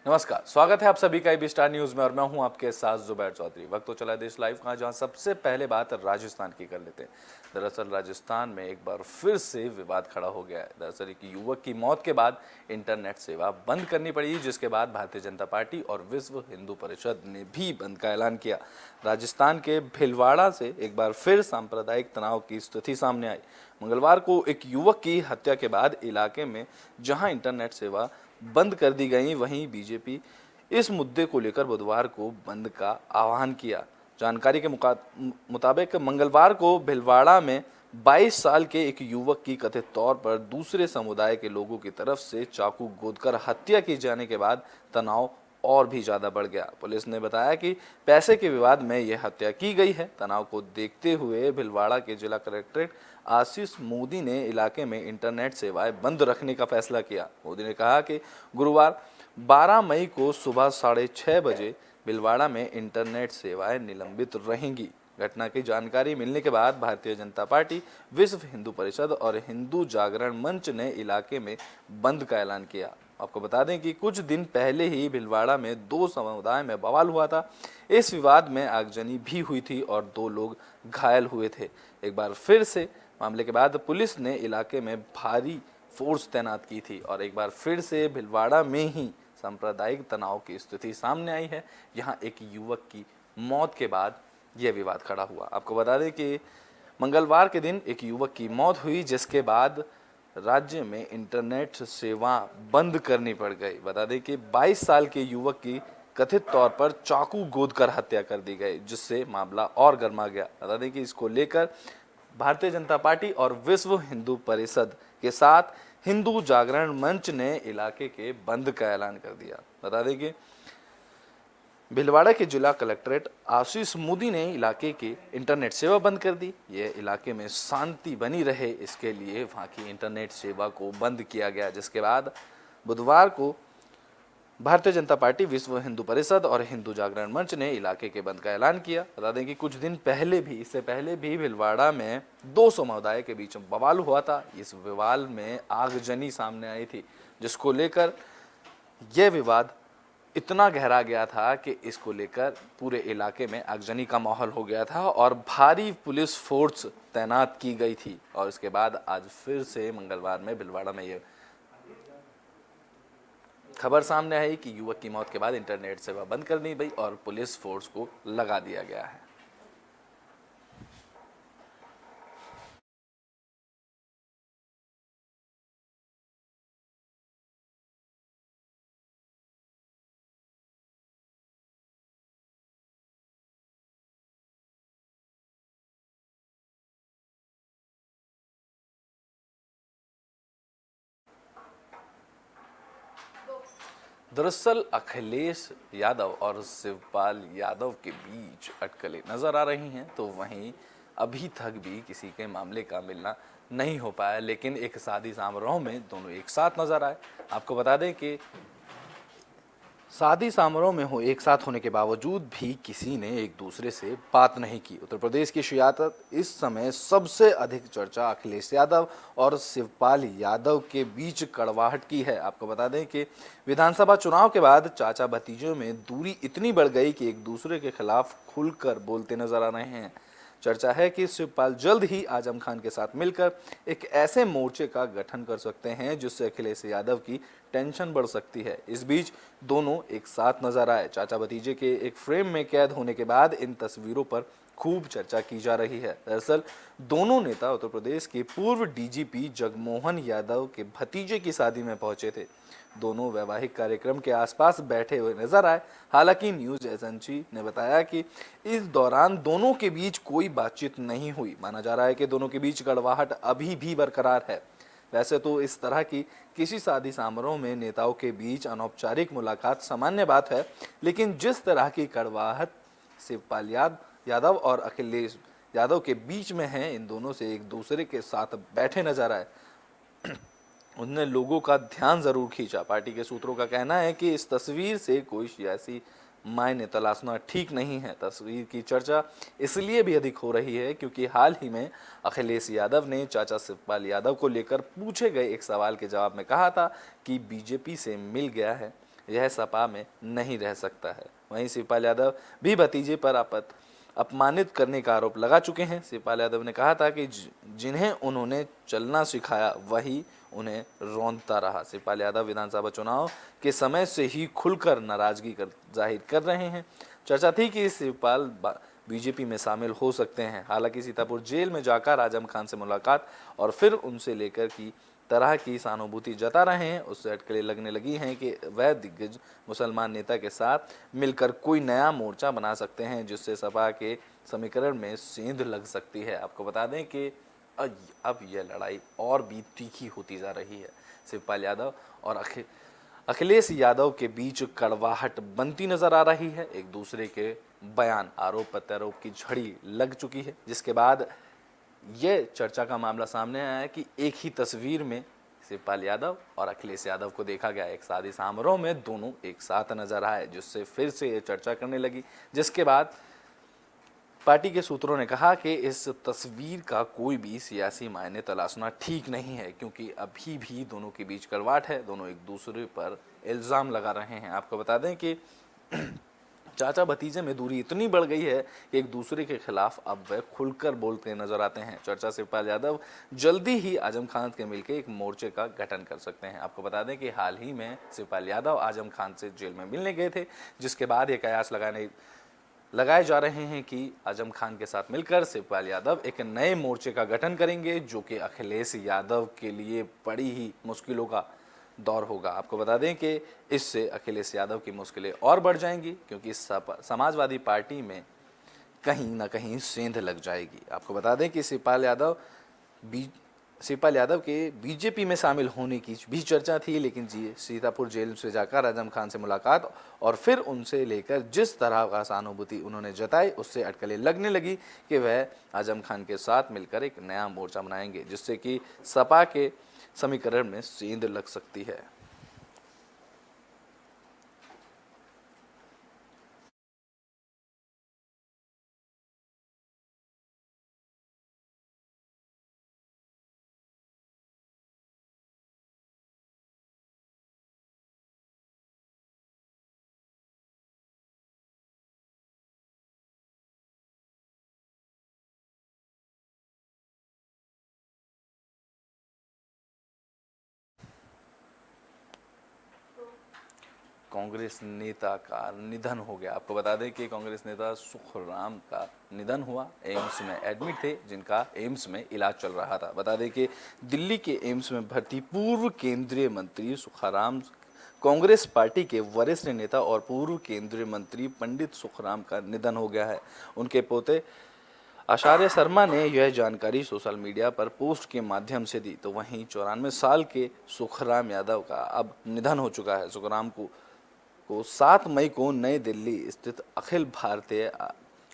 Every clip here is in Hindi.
नमस्कार, स्वागत है आप सभी का एबी स्टार न्यूज में और मैं हूं आपके साथ जुबैर चौधरी। वक्त तो चला देश लाइव का, जहां सबसे पहले बात राजस्थान की कर लेते हैं। दरअसल राजस्थान में एक बार फिर से विवाद खड़ा हो गया है। दरअसल एक युवक की मौत के बाद इंटरनेट सेवा बंद करनी पड़ी, जिसके बाद भारतीय जनता पार्टी और विश्व हिंदू परिषद ने भी बंद का ऐलान किया। राजस्थान के भीलवाड़ा से एक बार फिर सांप्रदायिक तनाव की स्थिति सामने आई। मंगलवार को एक युवक की हत्या के बाद इलाके में जहां इंटरनेट सेवा बंद कर दी गई, वहीं बीजेपी इस मुद्दे को लेकर बुधवार को बंद का आह्वान किया। जानकारी के मुताबिक मंगलवार को भीलवाड़ा में 22 साल के एक युवक की कथित तौर पर दूसरे समुदाय के लोगों की तरफ से चाकू गोदकर हत्या की जाने के बाद तनाव और भी ज्यादा बढ़ गया। पुलिस ने बताया कि पैसे के विवाद में यह हत्या की गई है। तनाव को देखते हुए भीलवाड़ा के जिला कलेक्ट्रेट आशीष मोदी ने इलाके में इंटरनेट सेवाएं बंद रखने का फैसला किया। मोदी ने कहा कि गुरुवार 12 मई को सुबह 6:30 बजे भीलवाड़ा में इंटरनेट सेवाएं निलंबित रहेंगी। घटना की जानकारी मिलने के बाद भारतीय जनता पार्टी, विश्व हिंदू परिषद और हिंदू जागरण मंच ने इलाके में बंद का ऐलान किया। आपको बता दें कि कुछ दिन पहले ही भीलवाड़ा में दो समुदाय में बवाल हुआ था। इस विवाद में आगजनी भी हुई थी और 2 लोग घायल हुए थे। एक बार फिर से मामले के बाद पुलिस ने इलाके में भारी फोर्स तैनात की थी और एक बार फिर से भीलवाड़ा में ही सांप्रदायिक तनाव की स्थिति सामने आई है। यहां एक युवक की मौत के बाद यह विवाद खड़ा हुआ। आपको बता दें कि मंगलवार के दिन एक युवक की मौत हुई, जिसके बाद राज्य में इंटरनेट सेवा बंद करनी पड़ गई। बता दें कि 22 साल के युवक की कथित तौर पर चाकू गोदकर हत्या कर दी गई, जिससे मामला और गर्मा गया। बता दें कि इसको लेकर भारतीय जनता पार्टी और विश्व हिंदू परिषद के साथ हिंदू जागरण मंच ने इलाके के बंद का ऐलान कर दिया। बता दें कि भीलवाड़ा के जिला कलेक्ट्रेट आशीष मोदी ने इलाके की इंटरनेट सेवा बंद कर दी। ये इलाके में शांति बनी रहे, इसके लिए वहां की इंटरनेट सेवा को बंद किया गया, जिसके बाद बुधवार को भारतीय जनता पार्टी, विश्व हिंदू परिषद और हिंदू जागरण मंच ने इलाके के बंद का ऐलान किया। बता दें कि कुछ दिन पहले भी, इससे पहले भी भीलवाड़ा में 2 समुदाय के बीच बवाल हुआ था। इस विवाद में आगजनी सामने आई थी, जिसको लेकर यह विवाद इतना गहरा गया था कि इसको लेकर पूरे इलाके में आगजनी का माहौल हो गया था और भारी पुलिस फोर्स तैनात की गई थी। और इसके बाद आज फिर से मंगलवार में भीलवाड़ा में ये खबर सामने आई कि युवक की मौत के बाद इंटरनेट सेवा बंद कर दी गई और पुलिस फोर्स को लगा दिया गया है। दरअसल अखिलेश यादव और शिवपाल यादव के बीच अटकलें नजर आ रही हैं, तो वहीं अभी तक भी किसी के मामले का मिलना नहीं हो पाया, लेकिन एक शादी समारोह में दोनों एक साथ नजर आए। आपको बता दें कि शादी समारोह में हो एक साथ होने के बावजूद भी किसी ने एक दूसरे से बात नहीं की। उत्तर प्रदेश की सियासत इस समय सबसे अधिक चर्चा अखिलेश यादव और शिवपाल यादव के बीच कड़वाहट की है। आपको बता दें कि विधानसभा चुनाव के बाद चाचा भतीजों में दूरी इतनी बढ़ गई कि एक दूसरे के खिलाफ खुलकर बोलते नजर आ रहे हैं। चर्चा है कि शिवपाल जल्द ही आजम खान के साथ मिलकर एक ऐसे मोर्चे का गठन कर सकते हैं जिससे अखिलेश यादव की टेंशन बढ़ सकती है। इस बीच दोनों एक साथ नजर आए। चाचा भतीजे के एक फ्रेम में कैद होने के बाद इन तस्वीरों पर खूब चर्चा की जा रही है। दरअसल दोनों नेता उत्तर प्रदेश के पूर्व डीजीपी जगमोहन यादव के भतीजे की शादी में पहुंचे थे। दोनों वैवाहिक कार्यक्रम के आसपास बैठे हुए नजर आए। हालांकि न्यूज एजेंसी ने बताया कि इस दौरान दोनों के बीच कोई बातचीत नहीं हुई। माना जा रहा है कि दोनों के बीच कड़वाहट अभी भी बरकरार है। वैसे तो इस तरह की किसी शादी समारोह में नेताओं के बीच अनौपचारिक मुलाकात सामान्य बात है, लेकिन जिस तरह की कड़वाहट शिवपाल यादव और अखिलेश यादव के बीच में है, इन दोनों से एक दूसरे के साथ बैठे नजर आए, उनने लोगों का ध्यान जरूर खींचा। पार्टी के सूत्रों का कहना है कि इस तस्वीर से कोई सियासी मायने तलाशना ठीक नहीं है। तस्वीर की चर्चा इसलिए भी अधिक हो रही है क्योंकि हाल ही में अखिलेश यादव ने चाचा शिवपाल यादव को लेकर पूछे गए एक सवाल के जवाब में कहा था कि बीजेपी से मिल गया है। यह सपा में नहीं रह सकता है। वहीं शिवपाल यादव भी भतीजे पर अपमानित करने का आरोप लगा चुके हैं। शिवपाल यादव ने कहा था कि जिन्हें उन्होंने चलना सिखाया वही उन्हें रौंदता रहा। शिवपाल यादव विधानसभा चुनाव के समय से ही खुलकर नाराजगी जाहिर कर रहे हैं। चर्चा थी कि शिवपाल बीजेपी में शामिल हो सकते हैं। हालांकि सीतापुर जेल में जाकर आजम खान से मुलाकात और फिर उनसे लेकर की तरह की सहानुभूति जता रहे हैं, उससे अटकलें लगने लगी हैं कि वह दिग्गज मुसलमान नेता के साथ मिलकर कोई नया मोर्चा बना सकते हैं, जिससे सपा के समीकरण में सेंध लग सकती है। आपको बता दें कि अब यह लड़ाई और भी तीखी होती जा रही है। शिवपाल यादव और अखिलेश यादव के बीच कड़वाहट बनती नजर आ रही है। एक दूसरे के बयान, आरोप प्रत्यारोप की झड़ी लग चुकी है, जिसके बाद ये चर्चा का मामला सामने आया है कि एक ही तस्वीर में शिवपाल यादव और अखिलेश यादव को देखा गया। एक शादी समारोह में दोनों एक साथ नजर आए, जिससे फिर से ये चर्चा करने लगी, जिसके बाद पार्टी के सूत्रों ने कहा कि इस तस्वीर का कोई भी सियासी मायने तलाशना ठीक नहीं है, क्योंकि अभी भी दोनों के बीच कड़वाहट है, दोनों एक दूसरे पर इल्ज़ाम लगा रहे हैं। आपको बता दें कि चाचा भतीजे में दूरी इतनी बढ़ गई है कि एक दूसरे के खिलाफ अब वह खुलकर बोलते नजर आते हैं। चर्चा शिवपाल यादव जल्दी ही आजम खान के मिलकर एक मोर्चे का गठन कर सकते हैं। आपको बता दें कि हाल ही में शिवपाल यादव आजम खान से जेल में मिलने गए थे, जिसके बाद ये कयास लगाए जा रहे हैं कि आजम खान के साथ मिलकर शिवपाल यादव एक नए मोर्चे का गठन करेंगे, जो कि अखिलेश यादव के लिए बड़ी ही मुश्किलों का दौर होगा। आपको बता दें कि इससे अखिलेश यादव की मुश्किलें और बढ़ जाएंगी, क्योंकि समाजवादी पार्टी में कहीं ना कहीं सेंध लग जाएगी। आपको बता दें कि शिवपाल यादव के बीजेपी में शामिल होने की भी चर्चा थी, लेकिन सीतापुर जेल से जाकर आजम खान से मुलाकात और फिर उनसे लेकर जिस तरह का सहानुभूति उन्होंने जताई, उससे अटकलें लगने लगी कि वह आजम खान के साथ मिलकर एक नया मोर्चा बनाएंगे, जिससे कि सपा के समीकरण में सेंध लग सकती है। कांग्रेस नेता का निधन हो गया। आपको बता दें कि कांग्रेस नेता सुखराम का निधन हुआ। एम्स में एडमिट थे, जिनका एम्स में इलाज चल रहा था। बता दें कि दिल्ली के एम्स में भर्ती पूर्व केंद्रीय मंत्री सुखराम, कांग्रेस पार्टी के वरिष्ठ नेता और पूर्व केंद्रीय मंत्री पंडित सुखराम का निधन हो गया है। उनके पोते आचार्य शर्मा ने यह जानकारी सोशल मीडिया पर पोस्ट के माध्यम से दी। तो वहीं 94 साल के सुखराम यादव का अब निधन हो चुका है। सुखराम को 7 मई को नई दिल्ली स्थित अखिल भारतीय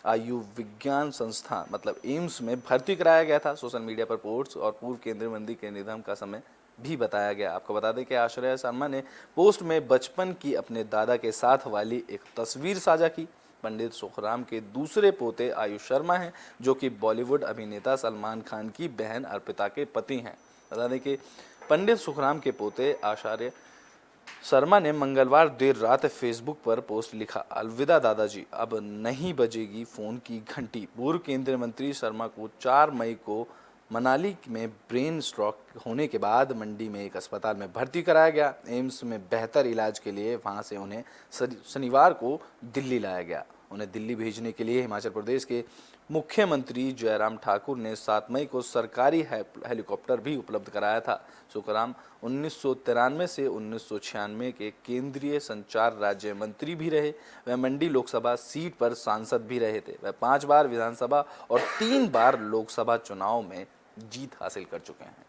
आयुर्विज्ञान संस्थान मतलब एम्स में भर्ती कराया गया था। सोशल मीडिया पर पोस्ट और पूर्व केंद्रीय मंत्री के निधन का समय भी बताया गया। आपको बता दें कि आचार्य शर्मा ने पोस्ट में बचपन की अपने दादा के साथ वाली एक तस्वीर साझा की। पंडित सुखराम के दूसरे पोते आयुष शर्मा हैं, जो कि बॉलीवुड अभिनेता सलमान खान की बहन अर्पिता के पति हैं। बता दें कि पंडित सुखराम के पोते आचार्य शर्मा ने मंगलवार देर रात फेसबुक पर पोस्ट लिखा, अलविदा दादाजी, अब नहीं बजेगी फोन की घंटी। पूर्व केंद्रीय मंत्री शर्मा को 4 मई को मनाली में ब्रेन स्ट्रोक होने के बाद मंडी में एक अस्पताल में भर्ती कराया गया। एम्स में बेहतर इलाज के लिए वहां से उन्हें शनिवार को दिल्ली लाया गया। उन्हें दिल्ली भेजने के लिए हिमाचल प्रदेश के मुख्यमंत्री जयराम ठाकुर ने 7 मई को सरकारी हेलीकॉप्टर भी उपलब्ध कराया था। सुखराम 1993 से 1996 के केंद्रीय संचार राज्य मंत्री भी रहे। वह मंडी लोकसभा सीट पर सांसद भी रहे थे। वह 5 बार विधानसभा और 3 बार लोकसभा चुनाव में जीत हासिल कर चुके हैं।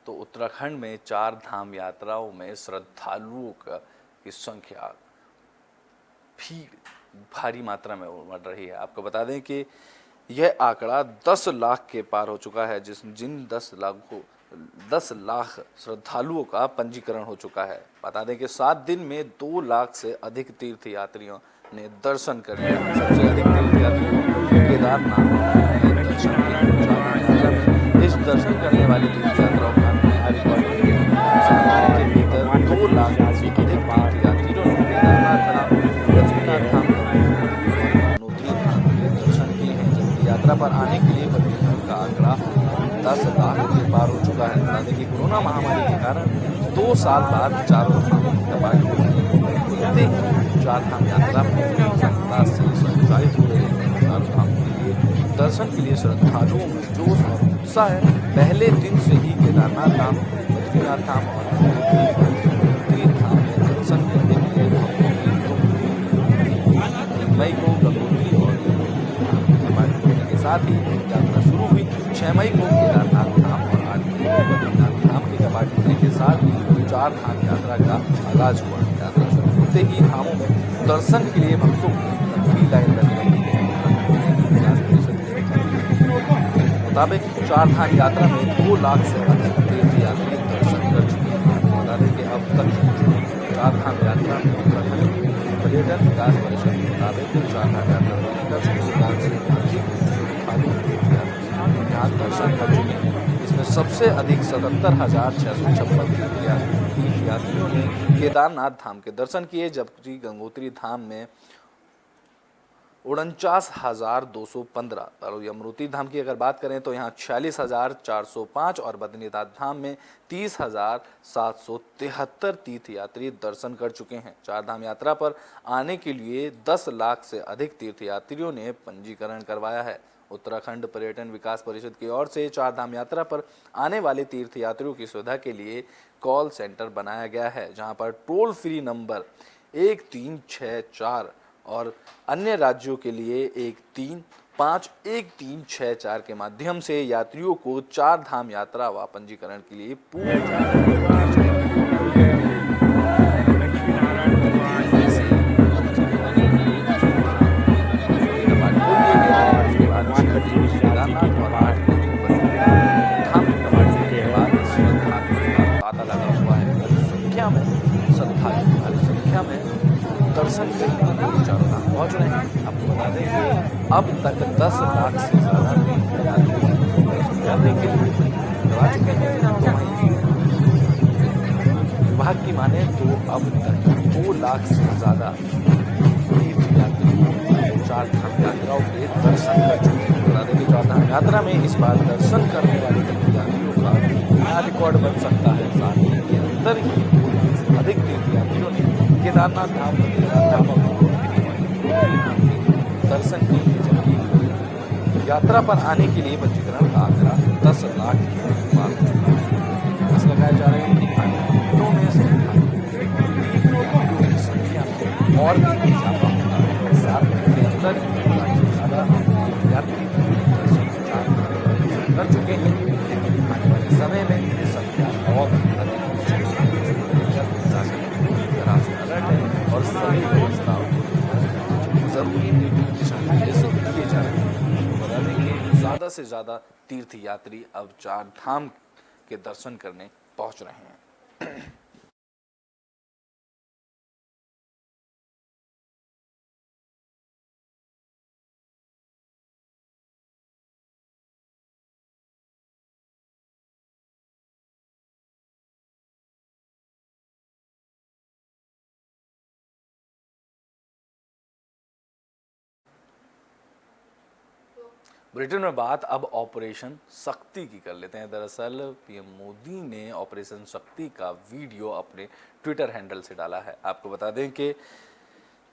तो उत्तराखंड में 4 धाम यात्राओं में श्रद्धालुओं की संख्या भीड़ भारी मात्रा में बढ़ रही है। आपको बता दें कि यह आंकड़ा 10 लाख के पार हो चुका है, जिन 10 लाख को 10 लाख श्रद्धालुओं का पंजीकरण हो चुका है। बता दें कि 7 दिन में 2 लाख से अधिक तीर्थ यात्रियों ने दर्शन कर लिया। सबसे अधिक तीर्थ यात्रियों ने केदारनाथ में दर्शन किया। इस दर्शन करने वाली तीर्थ यात्राओं का नया रिकॉर्ड बन गया। 7 दिन के भीतर 2 लाख से अधिक तीर्थ यात्रियों ने केदारनाथ धाम, बद्रीनाथ धाम, गंगोत्री धाम के दर्शन किए हैं। जबकि यात्रा पर आने के लिए पंजीकरण का आंकड़ा 10 लाख के पार हो चुका है। बता दें कि कोरोना महामारी के कारण 2 साल बाद चारों धामों की कपाट खुलते ही चार धाम यात्रा क्षमता से संचालित हो रही है। चार धाम के लिए दर्शन के लिए श्रद्धालुओं में जोश और उत्साह है। पहले दिन से ही केदारनाथ धाम, बद्रीनाथ धाम और गंगोत्री धाम में दर्शन करने के लिए मई को गंगोत्री और कपाट खुलने के साथ ही यात्रा शुरू हुई। 6 मई को केदारनाथ धाम और 8 मई को बद्रीनाथ धाम के कपाट खुलने के साथ ही 4 धाम यात्रा का आगाज हुआ। यात्रा शुरू होते ही धामों में दर्शन के लिए भक्तों की लंबी लाइन लग रही है। मुताबिक 4 धाम यात्रा में 2 लाख से अधिक तीर्थ यात्री दर्शन कर चुके हैं। बता दें कि अब तक 4 धाम यात्रा में उत्तराखंड पर्यटन विकास परिषद के मुताबिक 4 धाम यात्रा को लेकर 2 लाख से अधिक यहाँ दर्शन कर चुके हैं। इसमें सबसे अधिक 77,656 तीर्थ यात्रियों ने केदारनाथ धाम के दर्शन किए, जबकि गंगोत्री धाम में 49,215। और यमुनोत्री धाम की अगर बात करें तो यहाँ 46,405 और बद्रीनाथ धाम में 30,773 तीर्थ यात्री दर्शन कर चुके हैं। 4 धाम यात्रा पर आने के लिए 10 लाख से अधिक तीर्थ यात्रियों ने पंजीकरण करवाया है। उत्तराखंड पर्यटन विकास परिषद की ओर से 4 धाम यात्रा पर आने वाले तीर्थ यात्रियों की सुविधा के लिए कॉल सेंटर बनाया गया है, जहां पर टोल फ्री नंबर 1364 और अन्य राज्यों के लिए 1364 के माध्यम से यात्रियों को 4 धाम यात्रा व पंजीकरण के लिए पूरी दर्शन करने के लिए चारों धाम पहुंच रहे हैं। आपको बता दें कि अब तक 10 लाख से ज्यादा करने के लिए करवा चुके हैं। विभाग की माने तो अब तक 2 लाख से ज्यादा तीर्थ यात्री 4 धाम यात्राओं के दर्शन कर चुके हैं। बता दें कि 4 धाम यात्रा में इस बार दर्शन करने वाले तीर्थ यात्रियों का नया रिकॉर्ड बन सकता है। 7 दिन के अंदर ही 2 लाख से अधिक तीर्थ यात्रियों ने केदारनाथ धाम, बद्रीनाथ धाम और दर्शन के लिए, जबकि यात्रा पर आने के लिए पंजीकरण का आंकड़ा 10 लाख के पार हो चुका है। बस लगाए जा रहे हैं कि आने वाले दिनों में संख्या में और भी इजाफा होगा। 7 दिन के अंदर 2 लाख से ज्यादा यात्री दर्शन कर चुके हैं, लेकिन आने वाले समय में ये संख्या और अधिक और सभी व्यवस्था जरूरी दिशा निर्देश किए जा रहे हैं। बता दें कि ज्यादा से ज्यादा तीर्थ यात्री अब 4 धाम के दर्शन करने पहुंच रहे हैं। ब्रिटेन में बात अब ऑपरेशन शक्ति की कर लेते हैं। दरअसल पीएम मोदी ने ऑपरेशन शक्ति का वीडियो अपने ट्विटर हैंडल से डाला है। आपको बता दें कि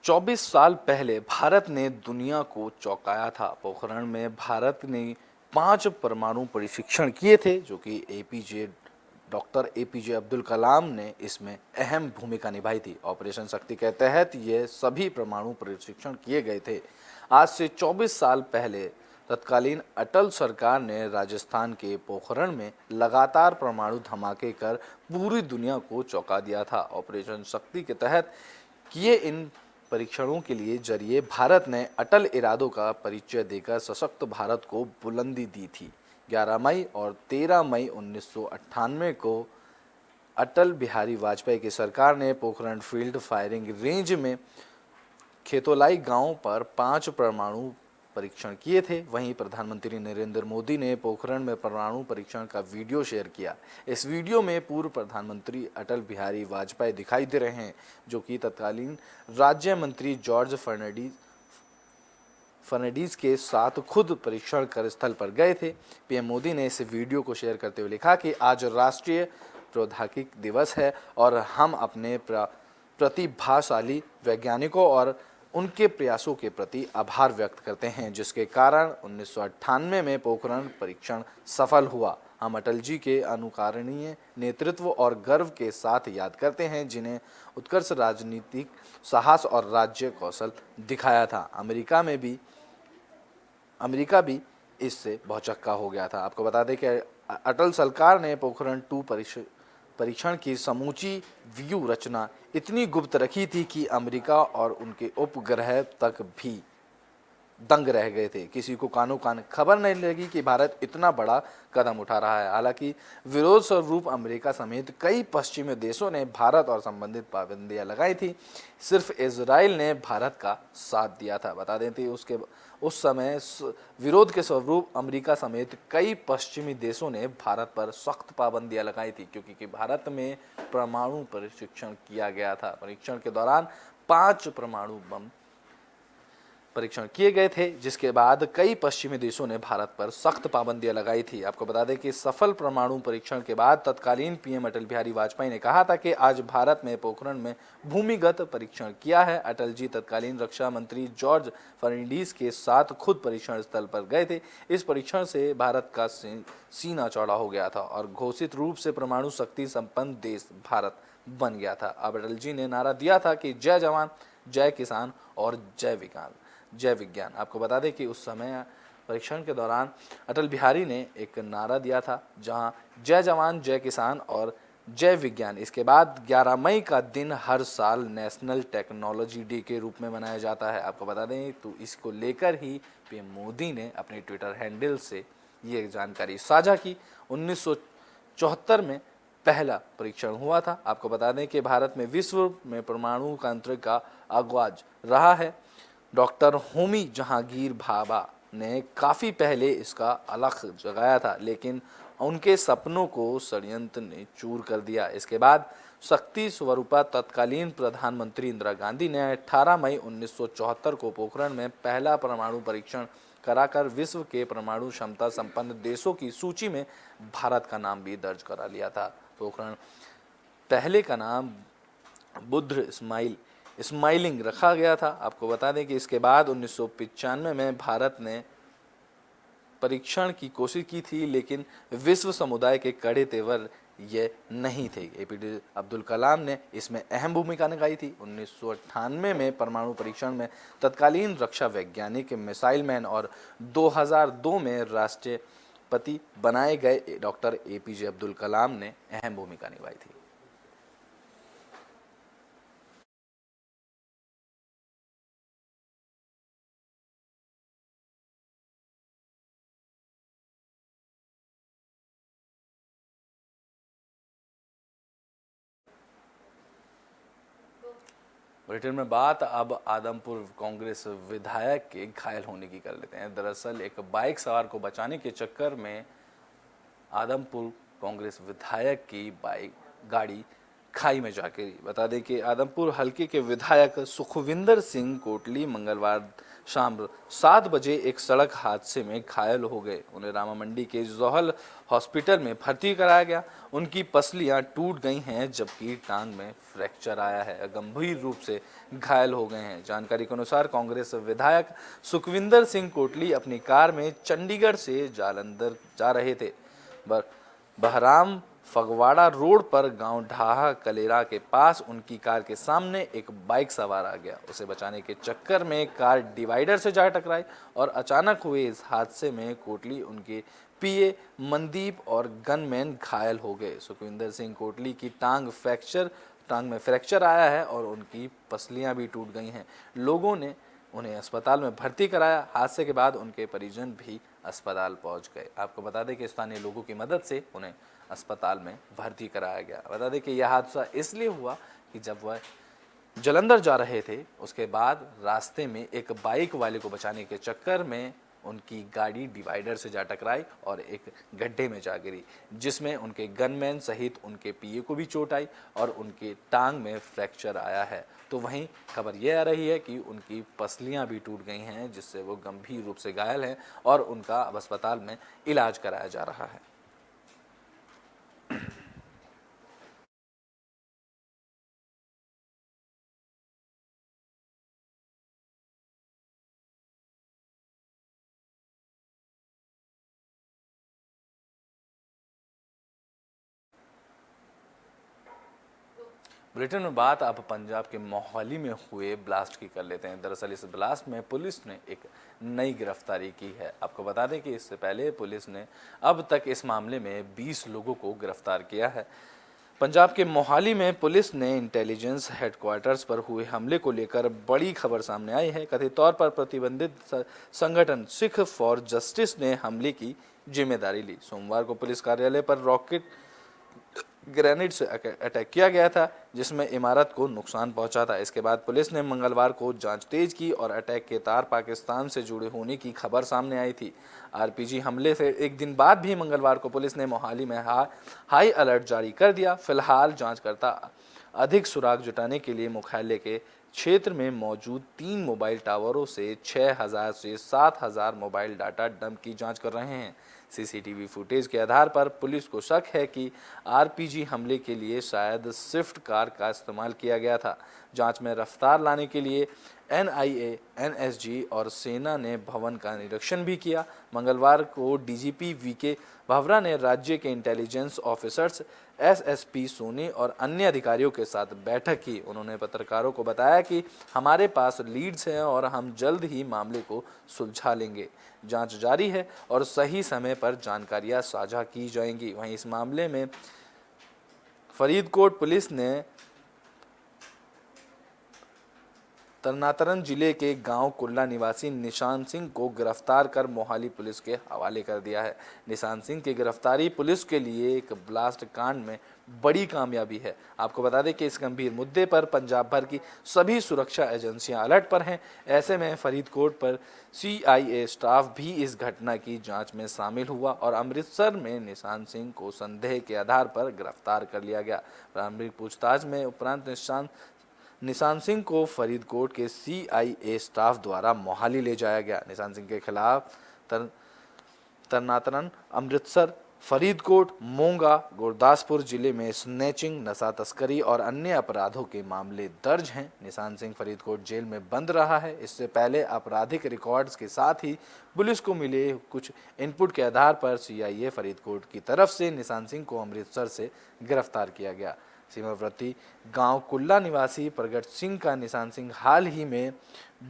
24 साल पहले भारत ने दुनिया को चौंकाया था। पोखरण में भारत ने 5 परमाणु परीक्षण किए थे, जो कि डॉक्टर एपीजे अब्दुल कलाम ने इसमें अहम भूमिका निभाई थी। ऑपरेशन शक्ति के तहत ये सभी परमाणु परीक्षण किए गए थे। आज से 24 साल पहले तत्कालीन अटल सरकार ने राजस्थान के पोखरण में लगातार परमाणु धमाके कर पूरी दुनिया को चौंका दिया था। ऑपरेशन शक्ति के तहत किए इन परीक्षणों के लिए जरिए भारत ने अटल इरादों का परिचय देकर सशक्त भारत को बुलंदी दी थी। 11 मई और 13 मई 1998 को अटल बिहारी वाजपेयी की सरकार ने पोखरण फील्ड फायरिंग रेंज में खेतोलाई गांव पर 5 परमाणु परीक्षण किए थे। वहीं प्रधानमंत्री नरेंद्र मोदी ने पोखरण में परमाणु परीक्षण का वीडियो शेयर किया। इस वीडियो में पूर्व प्रधानमंत्री अटल बिहारी वाजपेयी दिखाई दे रहे हैं, जो कि तत्कालीन राज्य मंत्री जॉर्ज फर्नांडीज के साथ खुद परीक्षण कर स्थल पर गए थे। पीएम मोदी ने इस वीडियो को शेयर करते हुए लिखा कि आज राष्ट्रीय प्रौद्योगिकी दिवस है और हम अपने प्रतिभाशाली वैज्ञानिकों और उनके प्रयासों के प्रति आभार व्यक्त करते हैं, जिसके कारण 1998 में पोखरण परीक्षण सफल हुआ। हम अटल जी के अनुकरणीय नेतृत्व और गर्व के साथ याद करते हैं, जिन्हें उत्कृष्ट राजनीतिक साहस और राज्य कौशल दिखाया था। अमेरिका भी इससे भौचक्का हो गया था। आपको बता दें कि अटल सरकार ने पोखरण 2 परीक्षण की समूची व्यू रचना इतनी गुप्त रखी थी कि अमेरिका और उनके उपग्रह तक भी दंग रह गए थे। किसी को कानो कान खबर नहीं लगी कि भारत इतना बड़ा कदम उठा रहा है। हालांकि विरोध स्वरूप अमेरिका समेत कई पश्चिमी देशों ने भारत और संबंधित पाबंदियां लगाई थी। सिर्फ इजराइल ने भारत का साथ दिया था। बता दें कि उस समय विरोध के स्वरूप अमेरिका समेत कई पश्चिमी देशों ने भारत पर सख्त पाबंदियां लगाई थी, क्योंकि भारत में परमाणु परीक्षण किया गया था। परीक्षण के दौरान 5 परमाणु बम परीक्षण किए गए थे, जिसके बाद कई पश्चिमी देशों ने भारत पर सख्त पाबंदियां लगाई थी। आपको बता दें कि सफल परमाणु परीक्षण के बाद तत्कालीन पीएम अटल बिहारी वाजपेयी ने कहा था कि आज भारत में पोखरण में भूमिगत परीक्षण किया है। अटल जी तत्कालीन रक्षा मंत्री जॉर्ज फर्नांडीज के साथ खुद परीक्षण स्थल पर गए थे। इस परीक्षण से भारत का सीना चौड़ा हो गया था और घोषित रूप से परमाणु शक्ति संपन्न देश भारत बन गया था। अब अटल जी ने नारा दिया था कि जय जवान, जय किसान और जय विज्ञान। आपको बता दें कि उस समय परीक्षण के दौरान अटल बिहारी ने एक नारा दिया था, जहां जय जवान, जय किसान और जय विज्ञान। इसके बाद 11 मई का दिन हर साल नेशनल टेक्नोलॉजी डे के रूप में मनाया जाता है। आपको बता दें तो इसको लेकर ही पीएम मोदी ने अपने ट्विटर हैंडल से ये जानकारी साझा की। 1974 में पहला परीक्षण हुआ था। आपको बता दें कि भारत में विश्व में परमाणु तंत्र का आगाज रहा है। डॉक्टर होमी जहांगीर भाभा ने काफ़ी पहले इसका अलख जगाया था, लेकिन उनके सपनों को षड्यंत्र ने चूर कर दिया। इसके बाद शक्ति स्वरूपा तत्कालीन प्रधानमंत्री इंदिरा गांधी ने 18 मई 1974 को पोखरण में पहला परमाणु परीक्षण कराकर विश्व के परमाणु क्षमता संपन्न देशों की सूची में भारत का नाम भी दर्ज करा लिया था। पोखरण पहले का नाम बुद्ध स्माइलिंग रखा गया था। आपको बता दें कि इसके बाद 1995 में भारत ने परीक्षण की कोशिश की थी, लेकिन विश्व समुदाय के कड़े तेवर ये नहीं थे। एपीजे अब्दुल कलाम ने इसमें अहम भूमिका निभाई थी। 1998 में परमाणु परीक्षण में तत्कालीन रक्षा वैज्ञानिक, मिसाइल मैन और 2002 में राष्ट्रपति बनाए गए डॉक्टर एपीजे अब्दुल कलाम ने अहम भूमिका निभाई थी। ब्रिटेन में बात अब आदमपुर कांग्रेस विधायक के घायल होने की कर लेते हैं। दरअसल एक बाइक सवार को बचाने के चक्कर में आदमपुर कांग्रेस विधायक की गाड़ी खाई में जा गिरी। बता दें कि आदमपुर हलके के विधायक सुखविंदर सिंह कोटली मंगलवार शाम 7 बजे एक सड़क हादसे में घायल हो गए। उन्हें रामा मंडी के जोहल हॉस्पिटल में भर्ती कराया गया। उनकी पसलियां टूट गई हैं, जबकि टांग में फ्रैक्चर आया है। गंभीर रूप से घायल हो गए हैं। जानकारी के अनुसार कांग्रेस विधायक सुखविंदर सिंह कोटली अपनी कार में चंडीगढ़ से जालंधर जा रहे थे। बहराम फगवाड़ा रोड पर गांव ढाहा कलेरा के पास उनकी कार के सामने एक बाइक सवार आ गया। उसे बचाने के चक्कर में कार डिवाइडर से जा टकराई और अचानक हुए इस हादसे में कोटली, उनके पीए मनदीप और गनमैन घायल हो गए। सुखविंदर सिंह कोटली की टांग में फ्रैक्चर आया है और उनकी पसलियां भी टूट गई हैं। लोगों ने उन्हें अस्पताल में भर्ती कराया। हादसे के बाद उनके परिजन भी अस्पताल पहुंच गए। आपको बता दें कि स्थानीय लोगों की मदद से उन्हें अस्पताल में भर्ती कराया गया। बता दें कि यह हादसा इसलिए हुआ कि जब वह जलंधर जा रहे थे, उसके बाद रास्ते में एक बाइक वाले को बचाने के चक्कर में उनकी गाड़ी डिवाइडर से जा टकराई और एक गड्ढे में जा गिरी, जिसमें उनके गनमैन सहित उनके पीए को भी चोट आई और उनके टांग में फ्रैक्चर आया है। तो वहीं खबर यह आ रही है कि उनकी पसलियां भी टूट गई हैं, जिससे वो गंभीर रूप से घायल हैं और उनका अब अस्पताल में इलाज कराया जा रहा है। ब्रिटेन में बात अब पंजाब के मोहाली में हुए ब्लास्ट की कर लेते हैं। दरअसल इस ब्लास्ट में पुलिस ने एक नई गिरफ्तारी की है। आपको बता दें कि इससे पहले पुलिस ने अब तक इस मामले में 20 लोगों को गिरफ्तार किया है। पंजाब के मोहाली में पुलिस ने इंटेलिजेंस हेडक्वार्टर्स पर हुए हमले को लेकर बड़ी खबर सामने आई है। कथित तौर पर प्रतिबंधित संगठन सिख फॉर जस्टिस ने हमले की जिम्मेदारी ली। सोमवार को पुलिस कार्यालय पर रॉकेट ग्रेनेड से अटैक किया गया था, जिसमें इमारत को नुकसान पहुंचा था। इसके बाद पुलिस ने मंगलवार को जांच तेज की और अटैक के तार पाकिस्तान से जुड़े होने की खबर सामने आई थी। आरपीजी हमले से एक दिन बाद भी मंगलवार को पुलिस ने मोहाली में हाई अलर्ट जारी कर दिया। फिलहाल जांचकर्ता अधिक सुराग जुटाने के लिए मुख्यालय के क्षेत्र में मौजूद 3 मोबाइल टावरों से 6000 से 7000 मोबाइल डाटा डंप की जांच कर रहे हैं। सीसीटीवी फुटेज के आधार पर पुलिस को शक है कि आरपीजी हमले के लिए शायद स्विफ्ट कार का इस्तेमाल किया गया था। जांच में रफ्तार लाने के लिए एनआईए, एनएसजी और सेना ने भवन का निरीक्षण भी किया। मंगलवार को डीजीपी वीके भावरा ने राज्य के इंटेलिजेंस ऑफिसर्स, एसएसपी सोनी और अन्य अधिकारियों के साथ बैठक की। उन्होंने पत्रकारों को बताया कि हमारे पास लीड्स हैं और हम जल्द ही मामले को सुलझा लेंगे। जांच जारी है और सही समय पर जानकारियां साझा की जाएंगी। वहीं इस मामले में फरीदकोट पुलिस ने तरनातरन जिले के गांव कुल्ला निवासी निशांत सिंह को गिरफ्तार कर मोहाली पुलिस के हवाले कर दिया है। निशांत सिंह की गिरफ्तारी पुलिस के लिए एक ब्लास्ट कांड में बड़ी कामयाबी है। आपको बता दें कि इस गंभीर मुद्दे पर पंजाब भर की सभी सुरक्षा एजेंसियां अलर्ट पर हैं। ऐसे में फरीदकोट पर सीआईए स्टाफ भी इस घटना की जांच में शामिल हुआ और अमृतसर में निशांत सिंह को संदेह के आधार पर गिरफ्तार कर लिया गया। प्रारंभिक पूछताछ में उपरांत निशांत सिंह को फरीदकोट के सीआईए स्टाफ द्वारा मोहाली ले जाया गया। निशांत सिंह के खिलाफ तरनातरन, अमृतसर, फरीदकोट, मोंगा, गुरदासपुर जिले में स्नैचिंग, नशा तस्करी और अन्य अपराधों के मामले दर्ज हैं। निशांत सिंह फरीदकोट जेल में बंद रहा है। इससे पहले आपराधिक रिकॉर्ड्स के साथ ही पुलिस को मिले कुछ इनपुट के आधार पर सीआईए फरीदकोट की तरफ से निशांत सिंह को अमृतसर से गिरफ्तार किया गया। सीमावर्ती गांव कुल्ला निवासी प्रगट सिंह का निशांत सिंह हाल ही में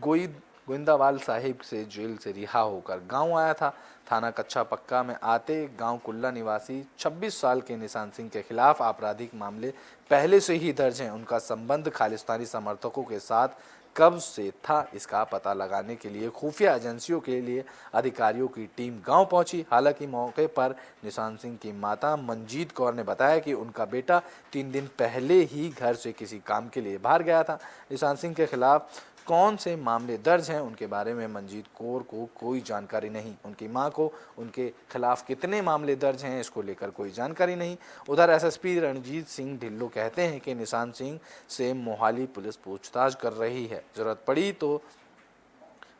गोविंदावाल साहिब से जेल से रिहा होकर गांव आया था। थाना कच्चा पक्का में आते गांव कुल्ला निवासी 26 साल के निशांत सिंह के खिलाफ आपराधिक मामले पहले से ही दर्ज हैं। उनका संबंध खालिस्तानी समर्थकों के साथ कब से था, इसका पता लगाने के लिए खुफिया एजेंसियों के लिए अधिकारियों की टीम गांव पहुंची। हालांकि मौके पर निशांत सिंह की माता मंजीत कौर ने बताया कि उनका बेटा 3 दिन पहले ही घर से किसी काम के लिए बाहर गया था। निशांत सिंह के खिलाफ कौन से मामले दर्ज हैं, उनके बारे में मंजीत कौर को कोई जानकारी नहीं। उनकी मां को उनके खिलाफ कितने मामले दर्ज हैं, इसको लेकर कोई जानकारी नहीं। उधर एसएसपी रणजीत सिंह ढिल्लो कहते हैं कि निशांत सिंह से मोहाली पुलिस पूछताछ कर रही है। जरूरत पड़ी तो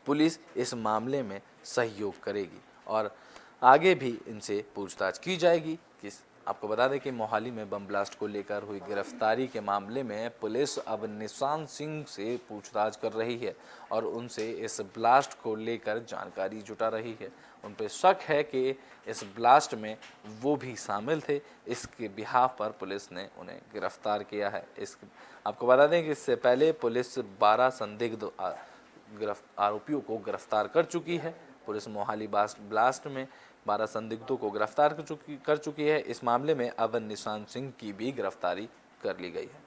पुलिस इस मामले में सहयोग करेगी और आगे भी इनसे पूछताछ की जाएगी। आपको बता दें कि मोहाली में बम ब्लास्ट को लेकर हुई गिरफ्तारी के मामले में पुलिस अब निशांत सिंह से पूछताछ कर रही है और उनसे इस ब्लास्ट को लेकर जानकारी जुटा रही है। उन पर शक है कि इस ब्लास्ट में वो भी शामिल थे। इसके बिहाफ पर पुलिस ने उन्हें गिरफ्तार किया है। आपको बता दें कि इससे पहले पुलिस 12 संदिग्ध आरोपियों को गिरफ्तार कर चुकी है। पुलिस मोहाली ब्लास्ट में 12 संदिग्धों को गिरफ्तार कर चुकी है। इस मामले में अब निशांत सिंह की भी गिरफ्तारी कर ली गई है।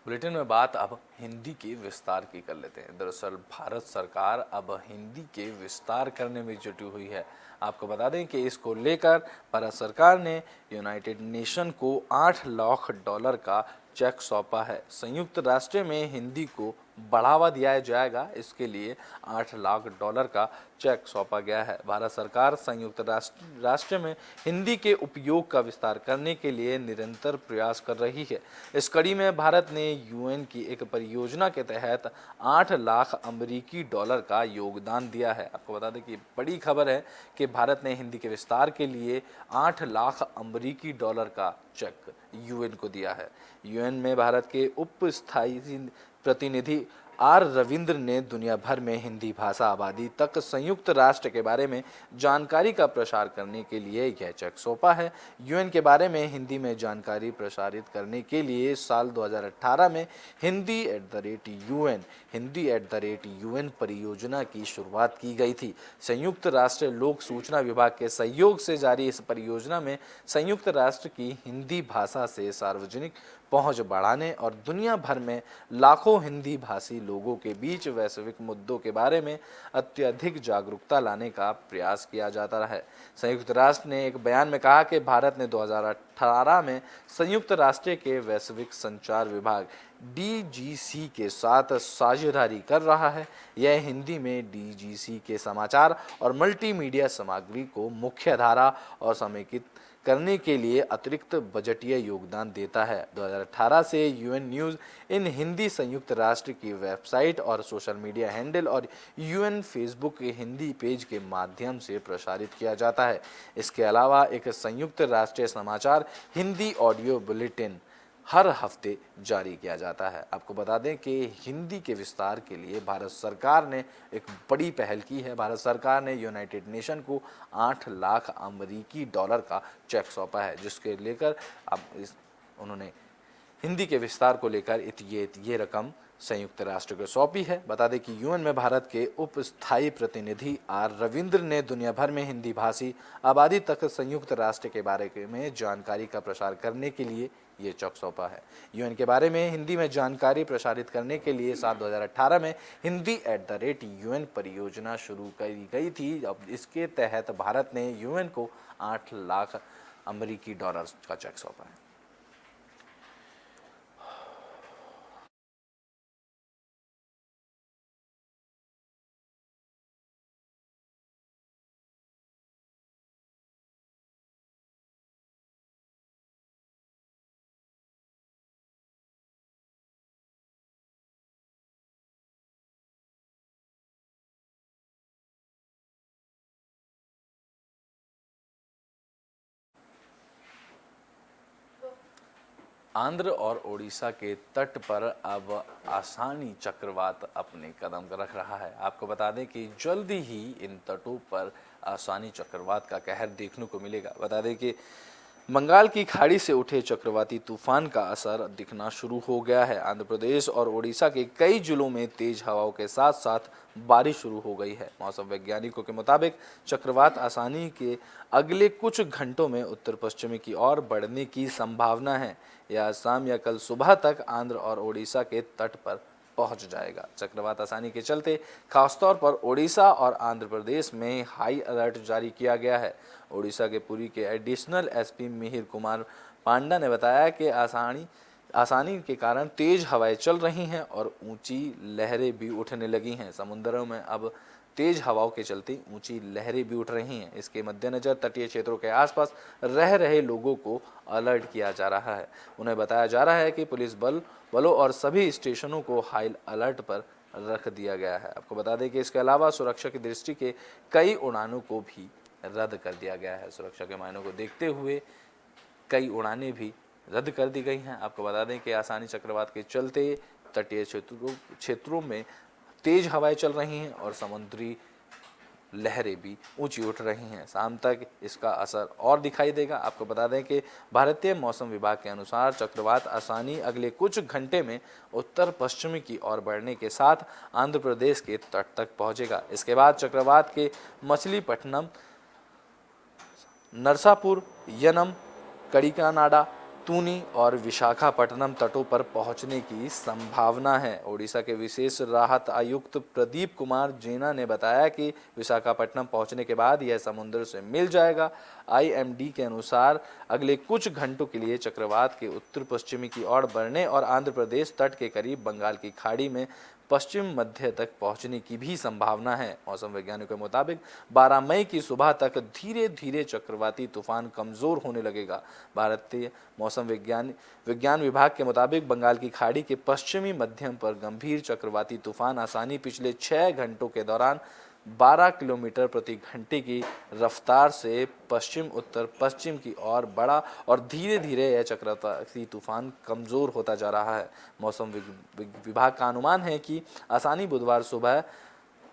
बुलेटिन में बात अब हिंदी के विस्तार की कर लेते हैं। दरअसल भारत सरकार अब हिंदी के विस्तार करने में जुटी हुई है। आपको बता दें कि इसको लेकर भारत सरकार ने यूनाइटेड नेशन को $8 लाख का चेक सौंपा है। संयुक्त राष्ट्र में हिंदी को बढ़ावा दिया जाएगा, इसके लिए $8 लाख का चेक सौंपा गया है। भारत सरकार संयुक्त राष्ट्र में हिंदी के उपयोग का विस्तार करने के लिए निरंतर प्रयास कर रही है। इस कड़ी में भारत ने यूएन की एक परियोजना के तहत $8 लाख का योगदान दिया है। आपको बता दें कि बड़ी खबर है कि भारत ने हिंदी के विस्तार के लिए $8 लाख का चेक यूएन को दिया है। यूएन में भारत के उप स्थायी प्रतिनिधि आर रविंद्र ने दुनिया भर में हिंदी भाषा आबादी तक संयुक्त राष्ट्र के बारे में जानकारी का प्रसार करने के लिए यह चेक सौंपा है। यूएन के बारे में हिंदी में जानकारी प्रसारित करने के लिए साल 2018 में हिंदी@UN परियोजना की शुरुआत की गई थी। संयुक्त राष्ट्र लोक सूचना विभाग के सहयोग से जारी इस परियोजना में संयुक्त राष्ट्र की हिंदी भाषा से सार्वजनिक पहुंच बढ़ाने और दुनिया भर में लाखों हिंदी भाषी लोगों के बीच वैश्विक मुद्दों के बारे में अत्यधिक जागरूकता लाने का प्रयास किया जाता है। संयुक्त राष्ट्र ने एक बयान में कहा कि भारत ने 2018 में संयुक्त राष्ट्र के वैश्विक संचार विभाग DGC के साथ साझेदारी कर रहा है। यह हिंदी में DGC के समाचार और मल्टीमीडिया सामग्री को मुख्य धारा और समेकित करने के लिए अतिरिक्त बजटीय योगदान देता है। 2018 से यूएन न्यूज़ इन हिंदी संयुक्त राष्ट्र की वेबसाइट और सोशल मीडिया हैंडल और यूएन फेसबुक के हिंदी पेज के माध्यम से प्रसारित किया जाता है। इसके अलावा एक संयुक्त राष्ट्रीय समाचार हिंदी ऑडियो बुलेटिन हर हफ्ते जारी किया जाता है। आपको बता दें कि हिंदी के विस्तार के लिए भारत सरकार ने एक बड़ी पहल की है। भारत सरकार ने यूनाइटेड नेशन को $8 लाख का चेक सौंपा है, जिसके लेकर अब उन्होंने हिंदी के विस्तार को लेकर ये रकम संयुक्त राष्ट्र को सौंपी है। बता दें कि यूएन में भारत के उप स्थायी प्रतिनिधि आर रविंद्र ने दुनिया भर में हिंदी भाषी आबादी तक संयुक्त राष्ट्र के बारे में जानकारी का प्रसार करने के लिए ये चेक सौंपा है। यूएन के बारे में हिंदी में जानकारी प्रसारित करने के लिए साल 2018 में हिंदी@UN परियोजना शुरू की गई थी। अब इसके तहत भारत ने यूएन को $8 लाख का चेक सौंपा है। आंध्र और ओडिशा के तट पर अब आसानी चक्रवात अपने कदम रख रहा है। आपको बता दें कि जल्दी ही इन तटों पर आसानी चक्रवात का कहर देखने को मिलेगा। बता दें कि बंगाल की खाड़ी से उठे चक्रवाती तूफान का असर दिखना शुरू हो गया है। आंध्र प्रदेश और ओडिशा के कई जिलों में तेज हवाओं के साथ साथ बारिश शुरू हो गई है। मौसम वैज्ञानिकों के मुताबिक चक्रवात आसानी के अगले कुछ घंटों में उत्तर पश्चिमी की ओर बढ़ने की संभावना है। यह शाम या कल सुबह तक आंध्र और ओडिशा के तट पर पहुंच जाएगा। चक्रवात आसानी के चलते खासतौर पर ओडिशा और आंध्र प्रदेश में हाई अलर्ट जारी किया गया है। ओडिशा के पुरी के एडिशनल एसपी मिहिर कुमार पांडा ने बताया कि आसानी के कारण तेज हवाएं चल रही हैं और ऊंची लहरें भी उठने लगी हैं। समुद्रों में अब तेज हवाओं के चलते ऊंची लहरें भी उठ रही हैं। इसके मद्देनजर तटीय क्षेत्रों के आसपास रह रहे लोगों को अलर्ट किया जा रहा है। उन्हें बताया जा रहा है कि पुलिस बलों और सभी स्टेशनों को हाई अलर्ट पर रख दिया गया है। आपको बता दें कि इसके अलावा सुरक्षा की दृष्टि के कई उड़ानों को भी रद्द कर दिया गया है। सुरक्षा के मायनों को देखते हुए कई उड़ानें भी रद्द कर दी गई हैं। आपको बता दें कि आसानी चक्रवात के चलते तटीय क्षेत्रों में तेज हवाएं चल रही हैं और समुद्री लहरें भी ऊंची उठ रही हैं। शाम तक इसका असर और दिखाई देगा। आपको बता दें कि भारतीय मौसम विभाग के अनुसार चक्रवात आसानी अगले कुछ घंटे में उत्तर पश्चिमी की ओर बढ़ने के साथ आंध्र प्रदेश के तट तक पहुंचेगा। इसके बाद चक्रवात के मछलीपट्टनम, नरसापुर, यनम, कड़िकानाडा, तूनी और विशाखापट्टनम तटों पर पहुंचने की संभावना है। ओडिशा के विशेष राहत आयुक्त प्रदीप कुमार जेना ने बताया कि विशाखापट्टनम पहुंचने के बाद यह समुद्र से मिल जाएगा। आईएमडी के अनुसार अगले कुछ घंटों के लिए चक्रवात के उत्तर पश्चिमी की ओर बढ़ने और आंध्र प्रदेश तट के करीब बंगाल की खाड़ी में पश्चिम मध्य तक पहुंचने की भी संभावना है। मौसम वैज्ञानिकों के मुताबिक 12 मई की सुबह तक धीरे धीरे चक्रवाती तूफान कमजोर होने लगेगा। भारतीय मौसम विज्ञान विभाग के मुताबिक बंगाल की खाड़ी के पश्चिमी मध्यम पर गंभीर चक्रवाती तूफान आसानी पिछले 6 घंटों के दौरान 12 किलोमीटर प्रति घंटे की रफ्तार से पश्चिम उत्तर पश्चिम की ओर बढ़ा और धीरे धीरे यह चक्रवाती तूफान कमजोर होता जा रहा है। मौसम विभाग का अनुमान है कि आसानी बुधवार सुबह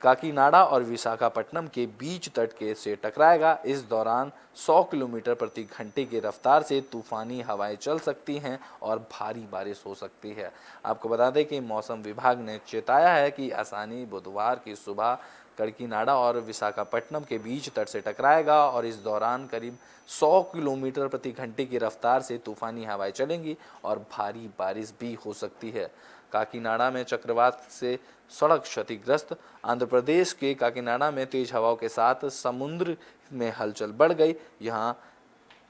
काकीनाडा और विशाखापट्टनम के बीच तट के से टकराएगा। इस दौरान 100 किलोमीटर प्रति घंटे की रफ्तार से तूफानी हवाएं चल सकती हैं और भारी बारिश हो सकती है। आपको बता दें कि मौसम विभाग ने चेताया है कि आसानी बुधवार की सुबह काकीनाडा और विशाखापट्टनम के बीच तट से टकराएगा और इस दौरान करीब 100 किलोमीटर प्रति घंटे की रफ्तार से तूफानी हवाएं चलेंगी और भारी बारिश भी हो सकती है। काकीनाडा में चक्रवात से सड़क क्षतिग्रस्त। आंध्र प्रदेश के काकीनाडा में तेज हवाओं के साथ समुद्र में हलचल बढ़ गई। यहां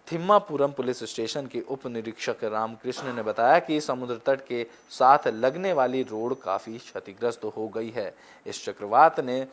थिम्मापुरम पुलिस स्टेशन के उप निरीक्षक रामकृष्ण ने बताया कि समुद्र तट के साथ लगने वाली रोड काफी क्षतिग्रस्त हो गई है। इस चक्रवात ने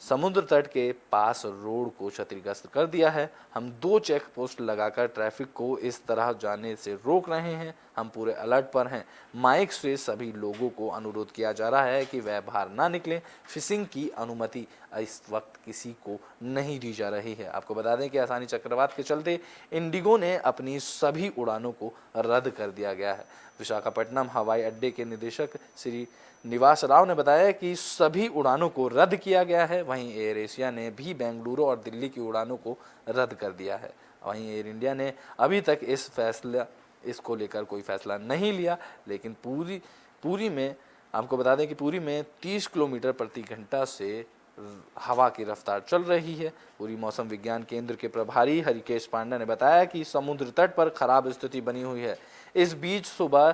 समुद्र तट के पास रोड को क्षतिग्रस्त कर दिया है। हम 2 चेक पोस्ट लगाकर ट्रैफिक को इस तरह जाने से रोक रहे हैं। हम पूरे अलर्ट पर हैं। माइक से सभी लोगों को अनुरोध किया जा रहा है कि वह बाहर ना निकलें। फिशिंग की अनुमति इस वक्त किसी को नहीं दी जा रही है। आपको बता दें कि आसानी चक्रवात के चलते इंडिगो ने अपनी सभी उड़ानों को रद्द कर दिया गया है। विशाखापट्टनम हवाई अड्डे के निदेशक श्री निवास राव ने बताया कि सभी उड़ानों को रद्द किया गया है। वहीं एयर एशिया ने भी बेंगलुरु और दिल्ली की उड़ानों को रद्द कर दिया है। वहीं एयर इंडिया ने अभी तक इसको लेकर कोई फैसला नहीं लिया, लेकिन पूरी में आपको बता दें कि पूरी में 30 किलोमीटर प्रति घंटा से हवा की रफ्तार चल रही है। पूरी मौसम विज्ञान केंद्र के प्रभारी हरिकेश पांडा ने बताया कि समुद्र तट पर खराब स्थिति बनी हुई है। इस बीच सुबह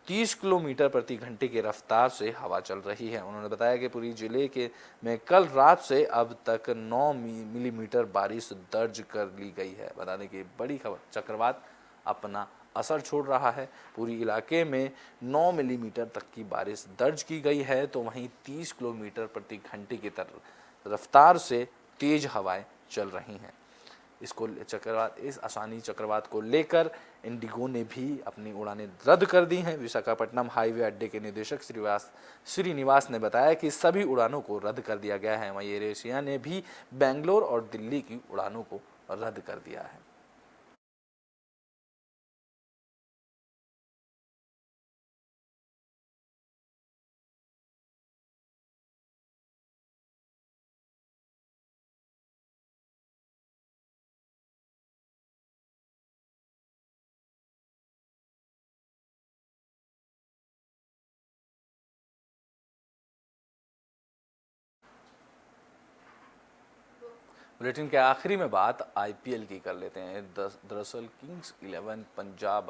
30 किलोमीटर प्रति घंटे की रफ्तार से हवा चल रही है। उन्होंने बताया कि पूरी जिले में कल रात से अब तक 9 मिलीमीटर बारिश दर्ज कर ली गई है। बता दें कि बड़ी खबर, चक्रवात अपना असर छोड़ रहा है। पूरी इलाके में 9 मिलीमीटर तक की बारिश दर्ज की गई है, तो वहीं 30 किलोमीटर प्रति घंटे की रफ्तार से तेज हवाएं चल रही हैं। इस आसानी चक्रवात को लेकर इंडिगो ने भी अपनी उड़ानें रद्द कर दी हैं। विशाखापट्टनम हाईवे अड्डे के निदेशक श्रीनिवास ने बताया कि सभी उड़ानों को रद्द कर दिया गया है। वहीं एयर एशिया ने भी बेंगलोर और दिल्ली की उड़ानों को रद्द कर दिया है। बुलेटिन के आखिरी में बात आईपीएल की कर लेते हैं। दरअसल किंग्स 11 पंजाब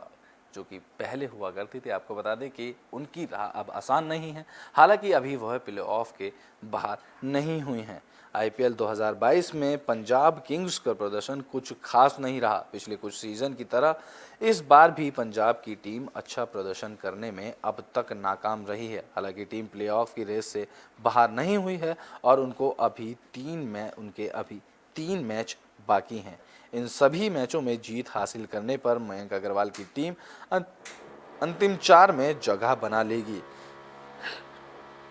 जो कि पहले हुआ करती थी, आपको बता दें कि उनकी राह अब आसान नहीं है। हालांकि अभी वह प्लेऑफ के बाहर नहीं हुई हैं। आईपीएल 2022 में पंजाब किंग्स का प्रदर्शन कुछ खास नहीं रहा। पिछले कुछ सीजन की तरह इस बार भी पंजाब की टीम अच्छा प्रदर्शन करने में अब तक नाकाम रही है। हालांकि टीम प्लेऑफ की रेस से बाहर नहीं हुई है और उनके अभी 3 मैच बाकी हैं। इन सभी मैचों में जीत हासिल करने पर मयंक अग्रवाल की टीम अंतिम 4 में जगह बना लेगी।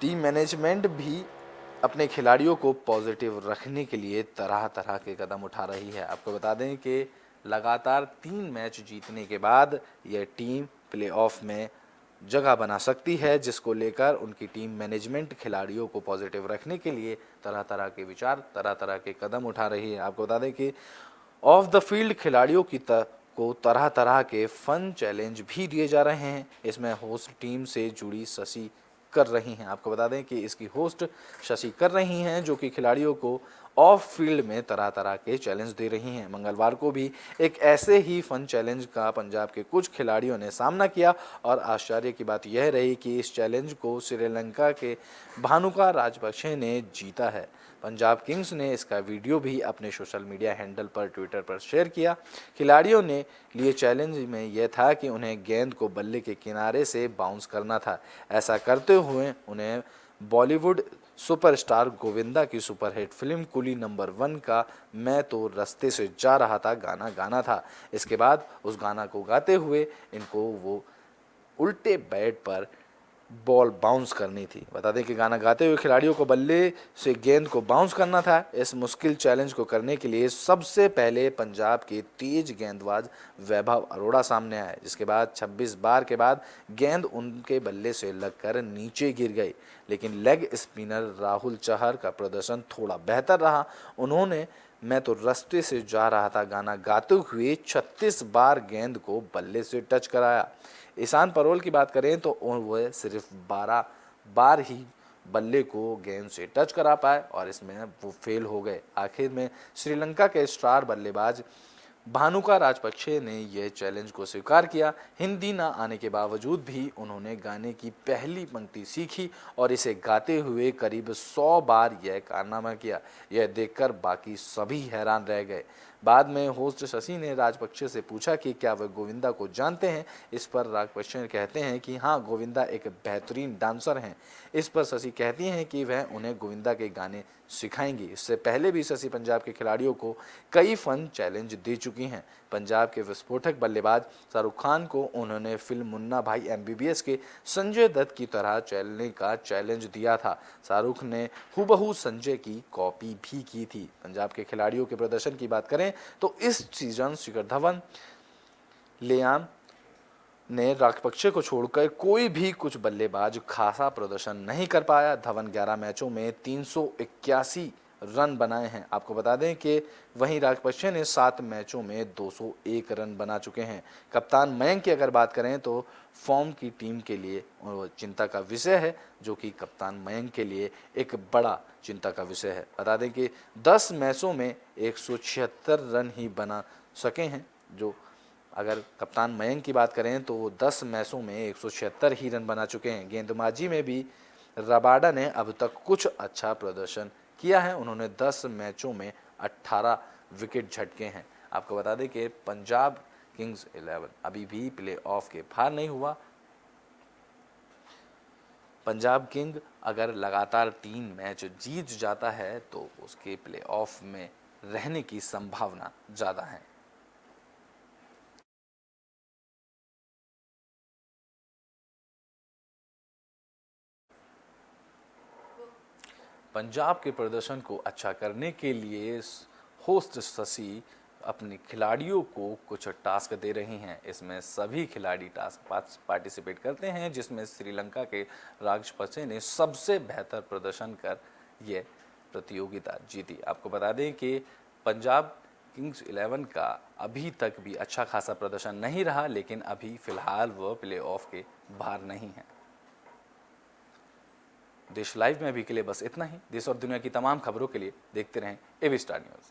टीम मैनेजमेंट भी अपने खिलाड़ियों को पॉजिटिव रखने के लिए तरह तरह के कदम उठा रही है। आपको बता दें कि लगातार 3 मैच जीतने के बाद यह टीम प्लेऑफ में जगह बना सकती है, जिसको लेकर उनकी टीम मैनेजमेंट खिलाड़ियों को पॉजिटिव रखने के लिए तरह तरह के विचार, तरह तरह के कदम उठा रही है। आपको बता दें कि ऑफ द फील्ड खिलाड़ियों को तरह तरह के फन चैलेंज भी दिए जा रहे हैं। इसमें होस्ट टीम से जुड़ी शशि कर रही हैं। आपको बता दें कि इसकी होस्ट शशि कर रही हैं, जो कि खिलाड़ियों को ऑफ फील्ड में तरह तरह के चैलेंज दे रही हैं। मंगलवार को भी एक ऐसे ही फन चैलेंज का पंजाब के कुछ खिलाड़ियों ने सामना किया और आश्चर्य की बात यह रही कि इस चैलेंज को श्रीलंका के भानुका राजपक्षे ने जीता है। पंजाब किंग्स ने इसका वीडियो भी अपने सोशल मीडिया हैंडल पर ट्विटर पर शेयर किया। खिलाड़ियों ने लिए चैलेंज में यह था कि उन्हें गेंद को बल्ले के किनारे से बाउंस करना था। ऐसा करते हुए उन्हें बॉलीवुड सुपरस्टार गोविंदा की सुपरहिट फिल्म कुली नंबर 1 का मैं तो रास्ते से जा रहा था गाना गाना था। इसके बाद उस गाना को गाते हुए इनको वो उल्टे बैट पर बॉल बाउंस करनी थी। बता दें कि गाना गाते हुए खिलाड़ियों को बल्ले से गेंद को बाउंस करना था। इस मुश्किल चैलेंज को करने के लिए सबसे पहले पंजाब के तेज गेंदबाज वैभव अरोड़ा सामने आए, जिसके बाद 26 बार के बाद गेंद उनके बल्ले से लगकर नीचे गिर गई। लेकिन लेग स्पिनर राहुल चहर का प्रदर्शन थोड़ा बेहतर रहा। उन्होंने मैं तो रास्ते से जा रहा था गाना गाते हुए 36 बार गेंद को बल्ले से टच कराया। ईशान परोल की बात करें तो वह सिर्फ 12 बार ही बल्ले को गेंद से टच करा पाए और इसमें वो फेल हो गए। आखिर में श्रीलंका के स्टार बल्लेबाज भानुका राजपक्षे ने यह चैलेंज को स्वीकार किया। हिंदी ना आने के बावजूद भी उन्होंने गाने की पहली पंक्ति सीखी और इसे गाते हुए करीब 100 बार यह कारनामा किया। यह देखकर बाकी सभी हैरान रह गए। बाद में होस्ट शशि ने राजपक्षे से पूछा कि क्या वह गोविंदा को जानते हैं। इस पर राजपक्षे कहते हैं कि हाँ, गोविंदा एक बेहतरीन डांसर हैं। इस पर शशि कहती हैं कि वह उन्हें गोविंदा के गाने सिखाएंगी। इससे पहले भी शशि पंजाब के खिलाड़ियों को कई फन चैलेंज दे चुकी हैं। पंजाब के विस्फोटक बल्लेबाज शाहरुख खान को उन्होंने फिल्म मुन्ना भाई एमबीबीएस के संजय दत्त की तरह चलने का चैलेंज दिया था। शाहरुख ने हूबहू संजय की कॉपी भी की थी। पंजाब के खिलाड़ियों के प्रदर्शन की बात करें तो इस सीजन शिखर धवन, लियाम ने राजपक्षे को छोड़कर कोई भी कुछ बल्लेबाज खासा प्रदर्शन नहीं कर पाया। धवन 11 मैचों में 381 रन बनाए हैं। आपको बता दें कि वहीं राजपक्षे ने 7 मैचों में 201 रन बना चुके हैं। कप्तान मयंक की अगर बात करें तो फॉर्म की टीम के लिए चिंता का विषय है, जो कि कप्तान मयंक के लिए एक बड़ा चिंता का विषय है। बता दें कि 10 मैचों में 176 रन ही बना सके हैं। जो अगर कप्तान मयंक की बात करें तो वो 10 मैचों में 176 ही रन बना चुके हैं। गेंदबाजी में भी रबाडा ने अब तक कुछ अच्छा प्रदर्शन किया है। उन्होंने 10 मैचों में 18 विकेट झटके हैं। आपको बता दें कि पंजाब किंग्स 11 अभी भी प्ले ऑफ के पार नहीं हुआ। पंजाब किंग अगर लगातार 3 मैच जीत जाता है तो उसके प्ले ऑफ में रहने की संभावना ज़्यादा है। पंजाब के प्रदर्शन को अच्छा करने के लिए होस्ट शशि अपने खिलाड़ियों को कुछ टास्क दे रही हैं। इसमें सभी खिलाड़ी टास्क पार्टिसिपेट करते हैं, जिसमें श्रीलंका के राजपक्षे ने सबसे बेहतर प्रदर्शन कर ये प्रतियोगिता जीती। आपको बता दें कि पंजाब किंग्स 11 का अभी तक भी अच्छा खासा प्रदर्शन नहीं रहा, लेकिन अभी फिलहाल वह प्ले ऑफ के बाहर नहीं है। देश लाइव में अभी के लिए बस इतना ही। देश और दुनिया की तमाम खबरों के लिए देखते रहें एबी स्टार न्यूज़।